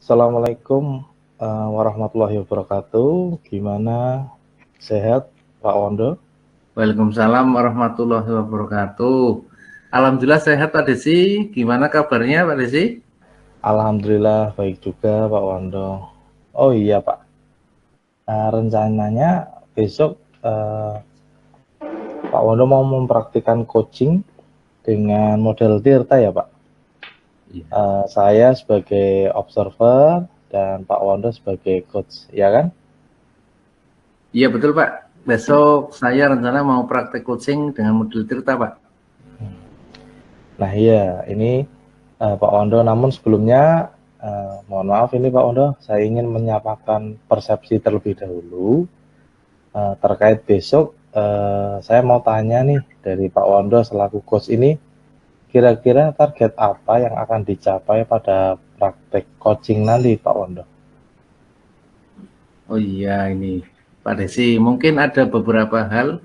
Assalamualaikum warahmatullahi wabarakatuh. Gimana? Sehat, Pak Wondo? Waalaikumsalam warahmatullahi wabarakatuh. Alhamdulillah sehat Pak Desi. Gimana kabarnya Pak Desi? Alhamdulillah baik juga, Pak Wondo. Oh iya, Pak. Rencananya besok Pak Wondo mau mempraktikkan coaching dengan model Tirta ya, Pak? Iya. Saya sebagai observer dan Pak Wondo sebagai coach, ya kan? Iya betul Pak. Besok saya rencana mau praktek coaching dengan model Tirta Pak. Nah iya, ini Pak Wondo, namun sebelumnya mohon maaf ini Pak Wondo, saya ingin menyampaikan persepsi terlebih dahulu terkait besok. Saya mau tanya nih dari Pak Wondo selaku coach ini, kira-kira target apa yang akan dicapai pada praktek coaching nanti Pak Wondo? Oh iya ini Pak Desi, mungkin ada beberapa hal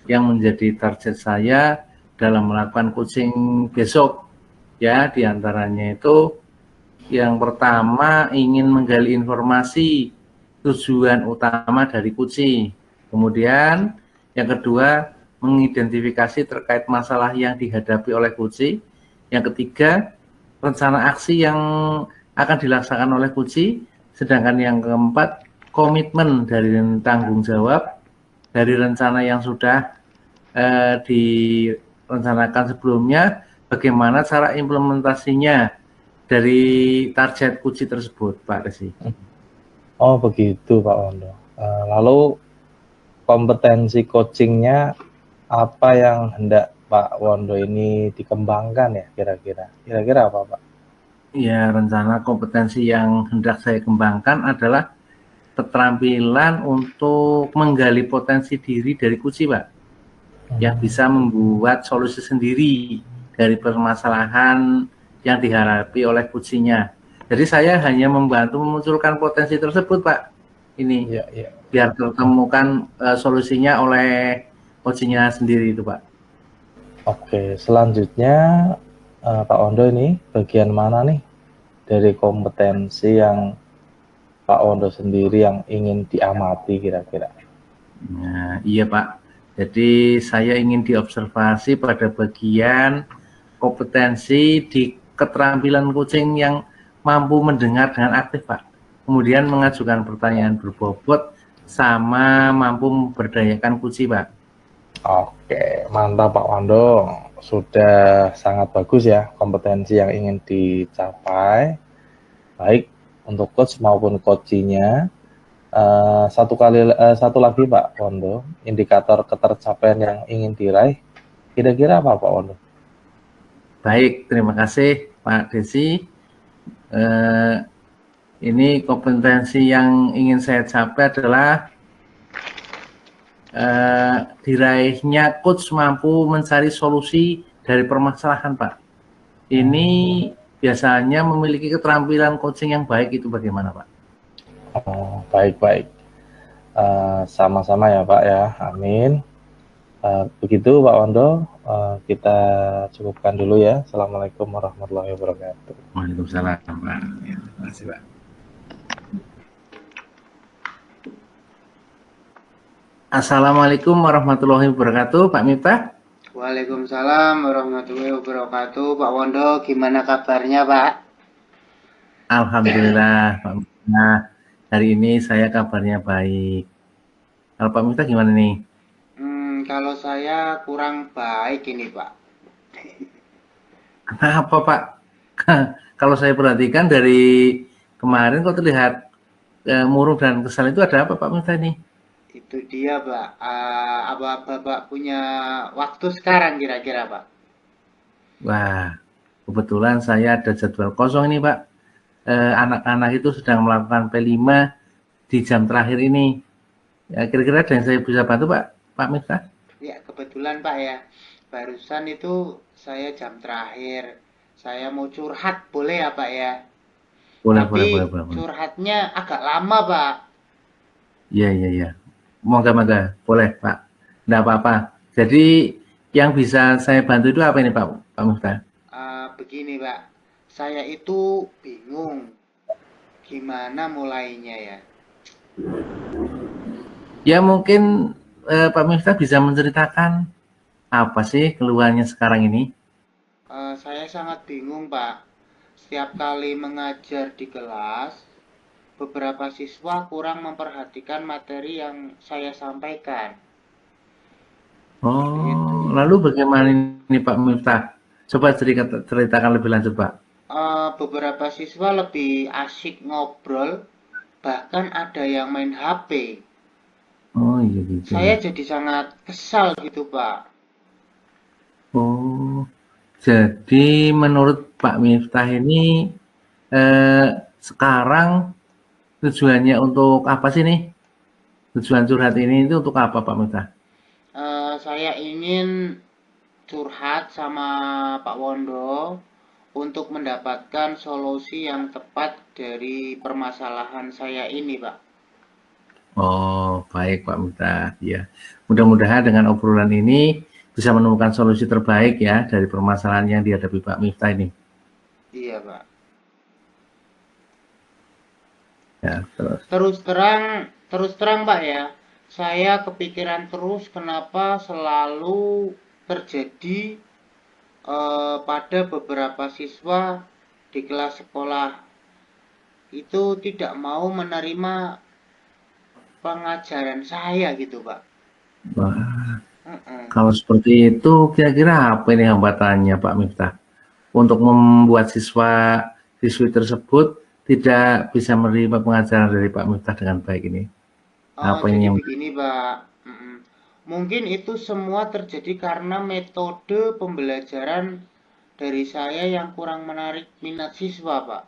yang menjadi target saya dalam melakukan coaching besok. Ya, diantaranya itu yang pertama ingin menggali informasi tujuan utama dari coaching. Kemudian yang kedua mengidentifikasi terkait masalah yang dihadapi oleh coaching. Yang ketiga rencana aksi yang akan dilaksanakan oleh coaching. Sedangkan yang keempat komitmen dari tanggung jawab dari rencana yang sudah direncanakan sebelumnya, bagaimana cara implementasinya dari target coaching tersebut, Pak Resi. Oh begitu Pak Wondo. Lalu kompetensi coachingnya apa yang hendak Pak Wondo ini dikembangkan ya kira-kira? Kira-kira apa Pak? Ya, rencana kompetensi yang hendak saya kembangkan adalah keterampilan untuk menggali potensi diri dari coaching, Pak, yang bisa membuat solusi sendiri dari permasalahan yang dihadapi oleh coachingnya. Jadi saya hanya membantu memunculkan potensi tersebut, Pak. Ini Ya, ya. biar ditemukan solusinya oleh coachingnya sendiri itu, Pak. Oke, selanjutnya Pak Wondo ini bagian mana nih dari kompetensi yang Pak Wondo sendiri yang ingin diamati kira-kira? Nah, iya Pak. Jadi saya ingin diobservasi pada bagian kompetensi di keterampilan coaching yang mampu mendengar dengan aktif, Pak. Kemudian mengajukan pertanyaan berbobot sama mampu memberdayakan coaching, Pak. Oke, mantap Pak Wondo. Sudah sangat bagus ya kompetensi yang ingin dicapai, baik untuk coach maupun coachingnya. Satu lagi Pak Wondo, indikator ketercapaian yang ingin diraih, kira-kira apa Pak Wondo? Baik, terima kasih Pak Desi. Ini kompetensi yang ingin saya capai adalah diraihnya coach mampu mencari solusi dari permasalahan, Pak. Ini biasanya memiliki keterampilan coaching yang baik, itu bagaimana, Pak? Oh, baik-baik. Sama-sama ya Pak ya, amin. Begitu Pak Wondo, kita cukupkan dulu ya. Assalamualaikum warahmatullahi wabarakatuh. Waalaikumsalam, Pak. Ya, terima kasih, Pak. Assalamualaikum warahmatullahi wabarakatuh, Pak Miftah. Waalaikumsalam warahmatullahi wabarakatuh. Pak Wondo, gimana kabarnya Pak? Alhamdulillah, Pak Miftah. Hari ini saya kabarnya baik. Kalau Pak Miftah gimana nih? Kalau saya kurang baik ini Pak. Kenapa, Pak? Kalau saya perhatikan dari kemarin kok terlihat murung dan kesal, itu ada apa Pak Miftah nih? Itu dia Pak. Apa Bapak punya waktu sekarang kira-kira Pak? Wah, kebetulan saya ada jadwal kosong ini Pak. Anak-anak itu sedang melakukan P5 di jam terakhir ini. Ya, kira-kira ada yang saya bisa bantu Pak Miftah? Ya kebetulan Pak ya. Barusan itu saya jam terakhir. Saya mau curhat, boleh ya Pak ya? Boleh. Tapi curhatnya agak lama Pak. Iya. Moga, boleh Pak. Nggak apa-apa. Jadi yang bisa saya bantu itu apa ini Pak Miftah? Begini Pak, saya itu bingung. gimana mulainya ya? Ya mungkin Pak Miftah bisa menceritakan apa sih keluhannya sekarang ini? Saya sangat bingung, Pak. Setiap kali mengajar di kelas, beberapa siswa kurang memperhatikan materi yang saya sampaikan. Seperti itu. Oh, lalu bagaimana ini Pak Miftah? Coba ceritakan lebih lanjut Pak. Beberapa siswa lebih asyik ngobrol, bahkan ada yang main HP. Oh iya gitu Saya ya. jadi sangat kesal gitu, Pak. Oh, jadi menurut Pak Miftah ini sekarang tujuannya untuk apa sih nih? Tujuan curhat ini itu untuk apa Pak Miftah? Saya ingin curhat sama Pak Wondo untuk mendapatkan solusi yang tepat dari permasalahan saya ini, Pak. Oh, baik Pak Miftah. Ya, mudah-mudahan dengan obrolan ini bisa menemukan solusi terbaik ya dari permasalahan yang dihadapi Pak Miftah ini. Iya, Pak. Ya, terus. Terus terang, Pak ya. Saya kepikiran terus kenapa selalu terjadi pada beberapa siswa di kelas sekolah itu tidak mau menerima pengajaran saya gitu, Pak. Wah, Mm-mm. kalau seperti itu kira-kira apa ini hambatannya Pak Miftah untuk membuat siswi tersebut tidak bisa menerima pengajaran dari Pak Miftah dengan baik ini? Oh, Apa jadi yang begini, Pak. Mm-mm. Mungkin itu semua terjadi karena metode pembelajaran dari saya yang kurang menarik minat siswa, Pak.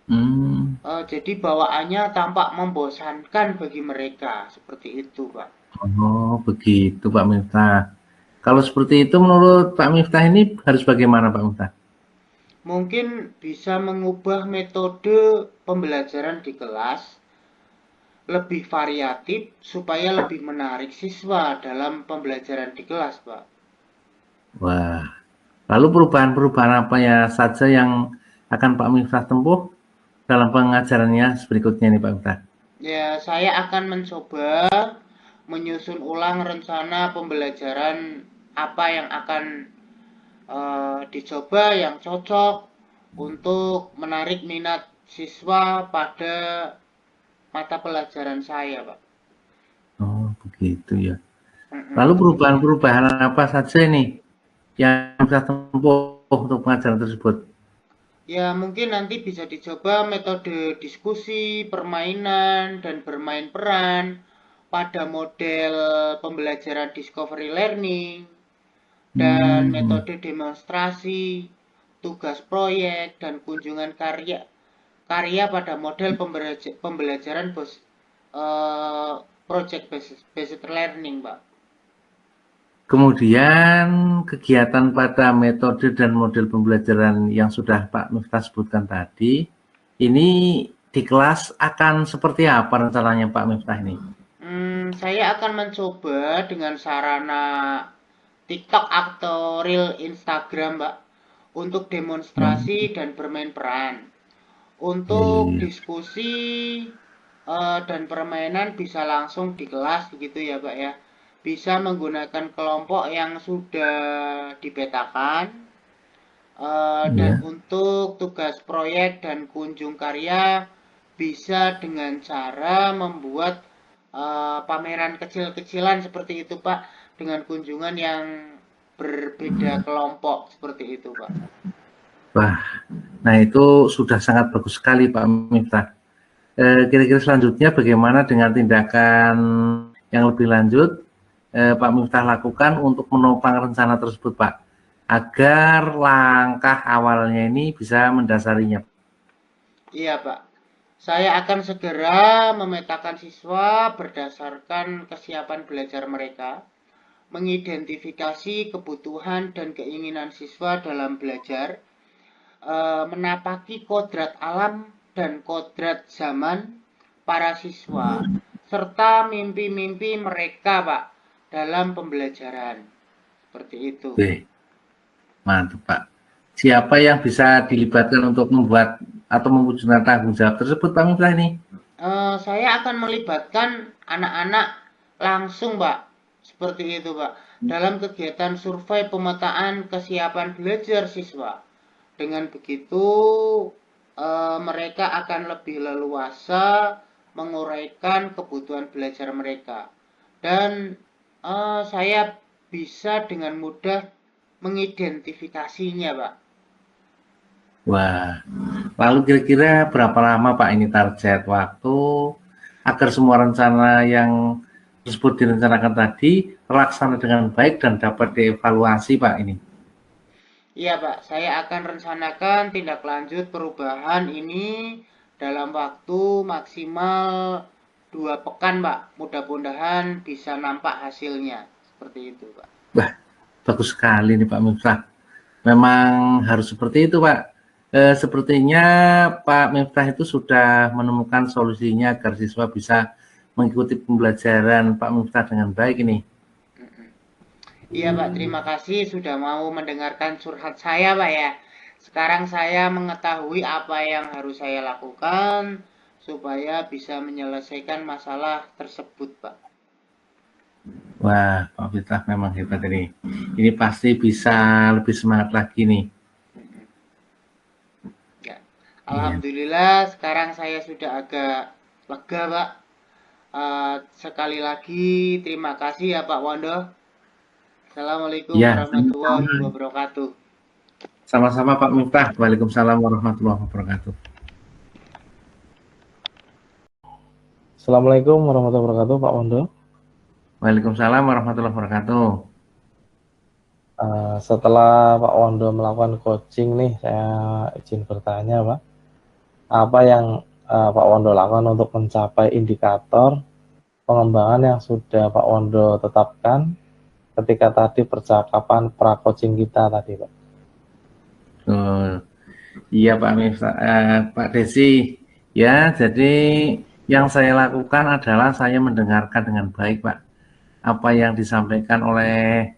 hmm, Jadi bawaannya tampak membosankan bagi mereka, seperti itu, Pak. oh begitu Pak Miftah. Kalau seperti itu menurut Pak Miftah ini harus bagaimana Pak Miftah? Mungkin bisa mengubah metode pembelajaran di kelas lebih variatif supaya lebih menarik siswa dalam pembelajaran di kelas, Pak. Wah, lalu perubahan-perubahan apa ya saja yang akan Pak Miftah tempuh dalam pengajarannya berikutnya nih Pak Miftah? Ya, saya akan mencoba menyusun ulang rencana pembelajaran apa yang akan dicoba yang cocok untuk menarik minat siswa pada mata pelajaran saya, Pak. Oh, begitu ya. Lalu Mm-mm. perubahan-perubahan apa saja nih yang bisa tempuh untuk pengajaran tersebut? Ya, mungkin nanti bisa dicoba metode diskusi, permainan, dan bermain peran pada model pembelajaran discovery learning, dan Hmm, metode demonstrasi, tugas proyek, dan kunjungan karya pada model pembelajaran eh, project based learning, Pak. kemudian kegiatan pada metode dan model pembelajaran yang sudah Pak Miftah sebutkan tadi, ini di kelas akan seperti apa rencananya Pak Miftah ini? Saya akan mencoba dengan sarana TikTok atau Reel Instagram, Mbak, untuk demonstrasi Hmm, dan bermain peran. iya, iya, Untuk iya. diskusi dan permainan bisa langsung di kelas begitu ya, Pak ya. Bisa menggunakan kelompok yang sudah dipetakan. Dan Iya. untuk tugas proyek dan kunjung karya bisa dengan cara membuat pameran kecil-kecilan seperti itu, Pak, dengan kunjungan yang berbeda kelompok seperti itu, Pak. Wah, nah itu sudah sangat bagus sekali Pak Miftah. Kira-kira selanjutnya bagaimana dengan tindakan yang lebih lanjut Pak Miftah lakukan untuk menopang rencana tersebut Pak, agar langkah awalnya ini bisa mendasarinya. Iya, Pak. Saya akan segera memetakan siswa berdasarkan kesiapan belajar mereka, mengidentifikasi kebutuhan dan keinginan siswa dalam belajar, menapaki kodrat alam dan kodrat zaman para siswa, serta mimpi-mimpi mereka, Pak, dalam pembelajaran. Seperti itu. Oke, mantap Pak. Siapa yang bisa dilibatkan untuk membuat atau mewujudkan tanggung jawab tersebut Pak Miftah ini? Saya akan melibatkan anak-anak langsung, Pak. Seperti itu, Pak. Dalam kegiatan survei pemetaan kesiapan belajar siswa. Dengan begitu, mereka akan lebih leluasa menguraikan kebutuhan belajar mereka. Dan saya bisa dengan mudah mengidentifikasinya, Pak. Wah, lalu kira-kira berapa lama Pak ini target waktu agar semua rencana yang tersebut direncanakan tadi terlaksana dengan baik dan dapat dievaluasi Pak ini? Iya, Pak. Saya akan rencanakan tindak lanjut perubahan ini dalam waktu maksimal 2 pekan, Pak. Mudah-mudahan bisa nampak hasilnya. Seperti itu, Pak. Wah, bagus sekali nih Pak Miftah. Memang harus seperti itu Pak. Sepertinya Pak Miftah itu sudah menemukan solusinya agar siswa bisa mengikuti pembelajaran Pak Miftah dengan baik ini. Iya, Pak. Terima kasih sudah mau mendengarkan curhat saya, Pak ya. Sekarang saya mengetahui apa yang harus saya lakukan supaya bisa menyelesaikan masalah tersebut, Pak. Wah, Pak Miftah memang hebat ini. Ini pasti bisa lebih semangat lagi nih. Ya. Alhamdulillah sekarang saya sudah agak lega, Pak. Sekali lagi terima kasih ya Pak Wondo. Assalamualaikum Ya, warahmatullahi wabarakatuh. sama-sama Pak Miftah. Waalaikumsalam warahmatullahi wabarakatuh. Assalamualaikum warahmatullahi wabarakatuh, Pak Wondo. Waalaikumsalam warahmatullahi wabarakatuh. Setelah Pak Wondo melakukan coaching nih, saya izin bertanya, Pak. Apa yang Pak Wondo lakukan untuk mencapai indikator pengembangan yang sudah Pak Wondo tetapkan ketika tadi percakapan pra-coaching kita tadi, Pak? Iya Pak Miftah, Pak Desi. Ya, jadi yang saya lakukan adalah saya mendengarkan dengan baik Pak apa yang disampaikan oleh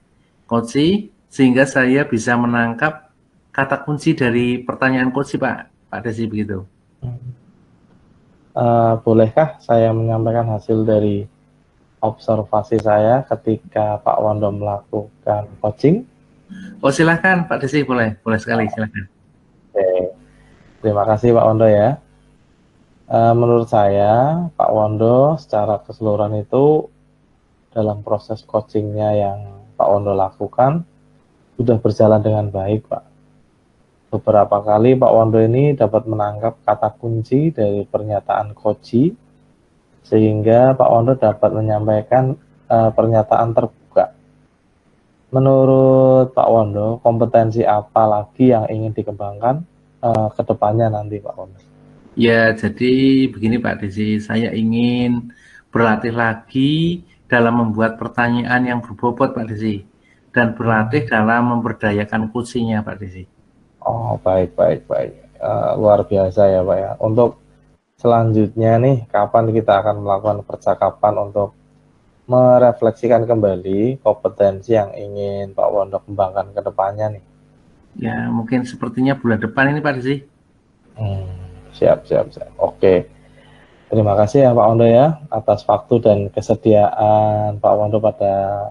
coach, sehingga saya bisa menangkap kata kunci dari pertanyaan coach Pak Desi begitu. Bolehkah saya menyampaikan hasil dari observasi saya ketika Pak Wondo melakukan coaching? Oh silahkan Pak Desi, boleh sekali, silahkan. Oke. Terima kasih Pak Wondo ya. Menurut saya Pak Wondo secara keseluruhan itu dalam proses coachingnya yang Pak Wondo lakukan sudah berjalan dengan baik, Pak. Beberapa kali Pak Wondo ini dapat menangkap kata kunci dari pernyataan coach, sehingga Pak Wondo dapat menyampaikan pernyataan terbuka. Menurut Pak Wondo, kompetensi apa lagi yang ingin dikembangkan ke depannya nanti, Pak Wondo? Ya, jadi begini Pak Desi, saya ingin berlatih lagi dalam membuat pertanyaan yang berbobot Pak Desi, dan berlatih dalam memberdayakan coaching-nya Pak Desi. Oh, baik. Luar biasa ya Pak ya. Untuk selanjutnya nih, kapan kita akan melakukan percakapan untuk merefleksikan kembali kompetensi yang ingin Pak Wondo kembangkan ke depannya nih? Ya, mungkin sepertinya bulan depan ini Pak Desi. Siap. Oke. Terima kasih ya Pak Wondo ya atas waktu dan kesediaan Pak Wondo pada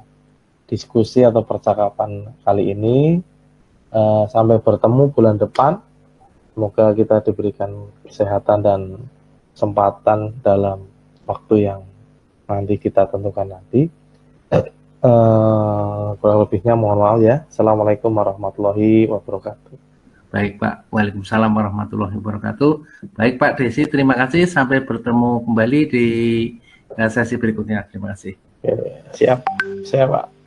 diskusi atau percakapan kali ini. Sampai bertemu bulan depan. Semoga kita diberikan kesehatan dan kesempatan dalam waktu yang nanti kita tentukan nanti. Kurang lebihnya mohon maaf ya. Assalamualaikum warahmatullahi wabarakatuh. Baik Pak, Waalaikumsalam warahmatullahi wabarakatuh. Baik Pak Desi, terima kasih. Sampai bertemu kembali di sesi berikutnya. Terima kasih. Oke, siap Pak.